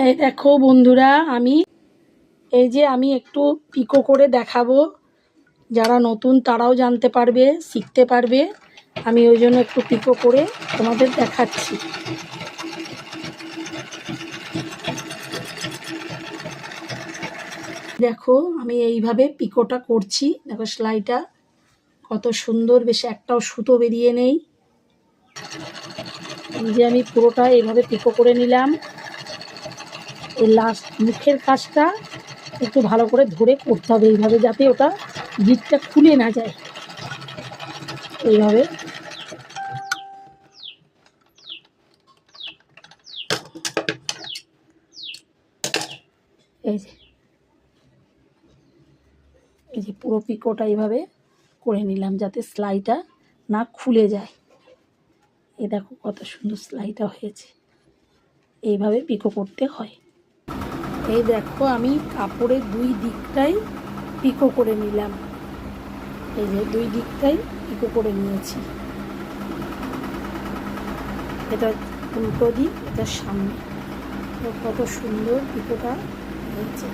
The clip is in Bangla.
এই দেখো বন্ধুরা, আমি একটু পিকো করে দেখাবো। যারা নতুন তারাও জানতে পারবে, শিখতে পারবে। আমি ওই জন্য একটু পিকো করে তোমাদের দেখাচ্ছি। দেখো আমি এইভাবে পিকোটা করছি। দেখো সেলাইটা কত সুন্দর, বেশ একটাও সুতো বেরিয়ে নেই। এই যে আমি পুরোটা এইভাবে পিকো করে নিলাম। এই লাস্ট মুখের কাজটা একটু ভালো করে ধরে করতে হবে এইভাবে, যাতে ওটা গিটটা খুলে না যায়। এইভাবে এই যে পুরো পিকোটা এইভাবে করে নিলাম, যাতে সেলাইটা না খুলে যায়। এই দেখো কত সুন্দর সেলাইটা হয়েছে। এইভাবে পিকো করতে হয়। এই দেখো আমি কাপড়ের দুই দিকটাই পিকো করে নিলাম। এই যে দুই দিকটাই পিকো করে নিয়েছি। এটা উল্টো দিক, এটা সামনে। কত সুন্দর পিকোটা হয়েছে।